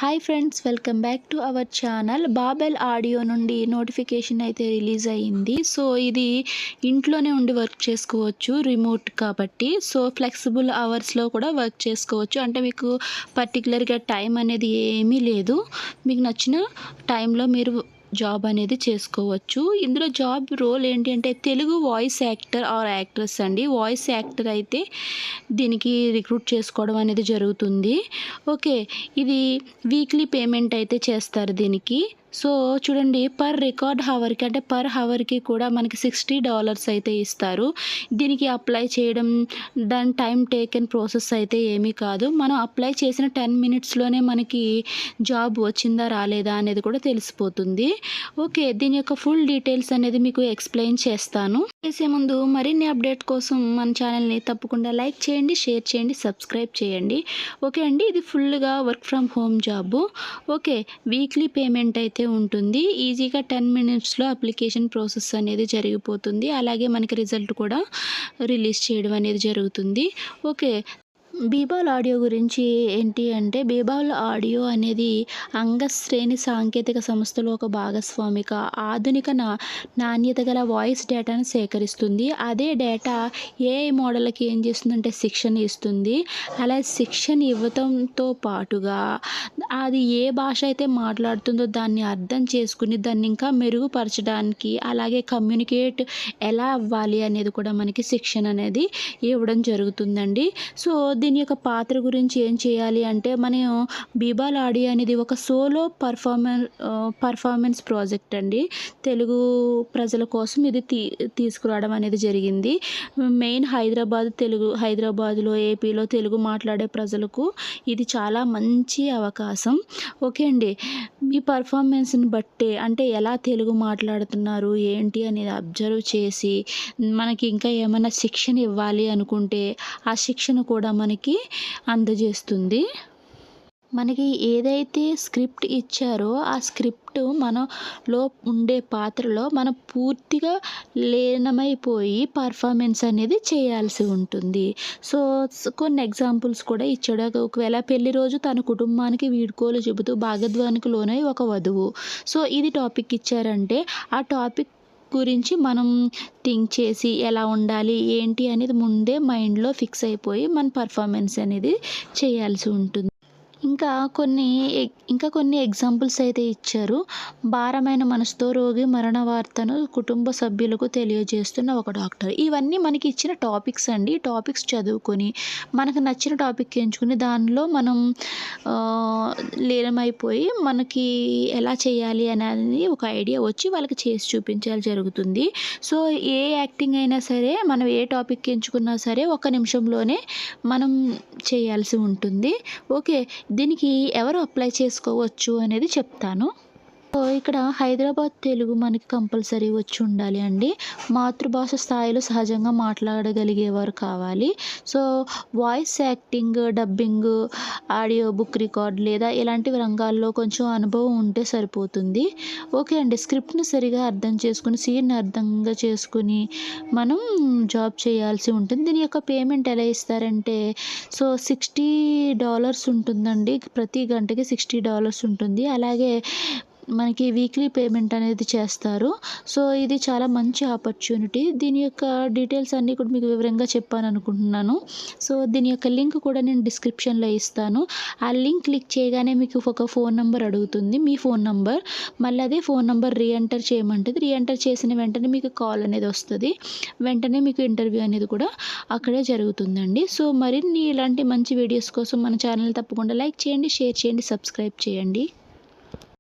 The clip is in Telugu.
Hi friends, welcome back to our channel. Babbel audio నుండి నోటిఫికేషన్ అయితే రిలీజ్ అయ్యింది. సో ఇది ఇంట్లోనే ఉండి వర్క్ చేసుకోవచ్చు, రిమోట్ కాబట్టి. సో ఫ్లెక్సిబుల్ అవర్స్లో కూడా వర్క్ చేసుకోవచ్చు. అంటే మీకు పర్టికులర్గా టైం అనేది ఏమీ లేదు. మీకు నచ్చిన టైంలో మీరు జాబ్ అనేది చేసుకోవచ్చు. ఇందులో జాబ్ రోల్ ఏంటి అంటే Telugu voice actor are actress అండి. వాయిస్ యాక్టర్ అయితే దీనికి రిక్రూట్ చేసుకోవడం అనేది జరుగుతుంది. ఓకే, ఇది వీక్లీ పేమెంట్ అయితే చేస్తారు దీనికి. సో చూడండి, పర్ రికార్డ్ హవర్కి అంటే పర్ హవర్కి కూడా మనకి $60 అయితే ఇస్తారు. దీనికి అప్లై చేయడం, దాని టైం టేకెన్ ప్రాసెస్ అయితే ఏమీ కాదు. మనం అప్లై చేసిన 10 మినిట్స్లోనే మనకి జాబ్ వచ్చిందా రాలేదా అనేది కూడా తెలిసిపోతుంది. ఓకే, దీని యొక్క ఫుల్ డీటెయిల్స్ అనేది మీకు ఎక్స్ప్లెయిన్ చేస్తాను. చేసే ముందు మరిన్ని అప్డేట్ కోసం మన ఛానల్ని తప్పకుండా లైక్ చేయండి, షేర్ చేయండి, సబ్స్క్రైబ్ చేయండి. ఓకే అండి, ఇది ఫుల్గా work from home job. Okay, weekly payment అయితే ఉంటుంది. ఈజీగా 10 మినిట్స్లో అప్లికేషన్ ప్రాసెస్ అనేది జరిగిపోతుంది. అలాగే మనకి రిజల్ట్ కూడా రిలీజ్ చేయడం అనేది జరుగుతుంది. ఓకే, బీబాల్ ఆడియో గురించి ఏంటి అంటే, బీబాల్ ఆడియో అనేది అంగశ్రేణి సాంకేతిక సంస్థలో ఒక భాగస్వామిగా ఆధునిక నాణ్యత గల వాయిస్ డేటాను సేకరిస్తుంది. అదే డేటా ఏఐ మోడల్కి ఏం చేస్తుందంటే శిక్షణ ఇస్తుంది. అలా శిక్షణ ఇవ్వడంతో పాటుగా అది ఏ భాష అయితే మాట్లాడుతుందో దాన్ని అర్థం చేసుకుని దాన్ని ఇంకా మెరుగుపరచడానికి, అలాగే కమ్యూనికేట్ ఎలా అవ్వాలి అనేది కూడా మనకి శిక్షణ అనేది ఇవ్వడం జరుగుతుందండి. సో దీని యొక్క పాత్ర గురించి ఏం చేయాలి అంటే, మనం బీబాల్ ఆడియో అనేది ఒక సోలో పర్ఫార్మెన్స్ ప్రాజెక్ట్ అండి. తెలుగు ప్రజల కోసం ఇది తీసుకురావడం అనేది జరిగింది. మెయిన్ హైదరాబాద్లో, ఏపీలో తెలుగు మాట్లాడే ప్రజలకు ఇది చాలా మంచి అవకాశం. ఓకే అండి, మీ పర్ఫార్మెన్స్ని బట్టే, అంటే ఎలా తెలుగు మాట్లాడుతున్నారు ఏంటి అనేది అబ్జర్వ్ చేసి మనకి ఇంకా ఏమైనా శిక్షణ ఇవ్వాలి అనుకుంటే ఆ శిక్షణ కూడా మనకి అందజేస్తుంది. మనకి ఏదైతే స్క్రిప్ట్ ఇచ్చారో ఆ స్క్రిప్ట్ మనలో ఉండే పాత్రలో మనం పూర్తిగా లీనమైపోయి పర్ఫార్మెన్స్ అనేది చేయాల్సి ఉంటుంది. సో కొన్ని ఎగ్జాంపుల్స్ కూడా ఇచ్చాడు. ఒకవేళ పెళ్లి రోజు తన కుటుంబానికి వీడ్కోలు చెబుతూ భాగద్వానికి లోనై ఒక వధువు. సో ఇది టాపిక్ ఇచ్చారంటే ఆ టాపిక్ గురించి మనం థింక్ చేసి ఎలా ఉండాలి ఏంటి అనేది ముందే మైండ్లో ఫిక్స్ అయిపోయి మన పర్ఫార్మెన్స్ అనేది చేయాల్సి ఉంటుంది. ఇంకా కొన్ని ఎగ్జాంపుల్స్ అయితే ఇచ్చారు. భారమైన మనసుతో రోగి మరణ వార్తను కుటుంబ సభ్యులకు తెలియజేస్తున్న ఒక డాక్టర్. ఇవన్నీ మనకి ఇచ్చిన టాపిక్స్ అండి. టాపిక్స్ చదువుకొని మనకు నచ్చిన టాపిక్ ఎంచుకుని దానిలో మనం లీనమైపోయి మనకి ఎలా చేయాలి అనేది ఒక ఐడియా వచ్చి వాళ్ళకి చేసి చూపించాలి జరుగుతుంది. సో ఏ యాక్టింగ్ అయినా సరే, మనం ఏ టాపిక్ ఎంచుకున్నా సరే 1 నిమిషంలోనే మనం చేయాల్సి ఉంటుంది. ఓకే, దీనికి ఎవరు అప్లై చేసుకోవచ్చు అనేది చెప్తాను. సో ఇక్కడ హైదరాబాద్ తెలుగు మనకి కంపల్సరీ వచ్చి ఉండాలి అండి. మాతృభాష స్థాయిలో సహజంగా మాట్లాడగలిగేవారు కావాలి. So voice acting, dubbing, audio book record లేదా ఇలాంటి రంగాల్లో కొంచెం అనుభవం ఉంటే సరిపోతుంది. ఓకే అండి, స్క్రిప్ట్ని సరిగా అర్థం చేసుకుని, సీన్ని అర్థంగా చేసుకుని మనం జాబ్ చేయాల్సి ఉంటుంది. దీని యొక్క పేమెంట్ ఎలా ఇస్తారంటే, సో $60 ఉంటుందండి. ప్రతి గంటకి $60 ఉంటుంది. అలాగే మనకి వీక్లీ పేమెంట్ అనేది చేస్తారు. సో ఇది చాలా మంచి ఆపర్చునిటీ. దీని యొక్క డీటెయిల్స్ అన్నీ కూడా మీకు వివరంగా చెప్పాను అనుకుంటున్నాను. సో దీని యొక్క లింక్ కూడా నేను డిస్క్రిప్షన్లో ఇస్తాను. ఆ లింక్ క్లిక్ చేయగానే మీకు ఒక ఫోన్ నెంబర్ అడుగుతుంది, మీ ఫోన్ నెంబర్. మళ్ళీ అదే ఫోన్ నెంబర్ రీఎంటర్ చేయమంటుంది. రీఎంటర్ చేసిన వెంటనే మీకు కాల్ అనేది వస్తుంది. వెంటనే మీకు ఇంటర్వ్యూ అనేది కూడా అక్కడే జరుగుతుందండి. సో మరిన్ని ఇలాంటి మంచి వీడియోస్ కోసం మన ఛానల్ తప్పకుండా లైక్ చేయండి, షేర్ చేయండి, సబ్స్క్రైబ్ చేయండి.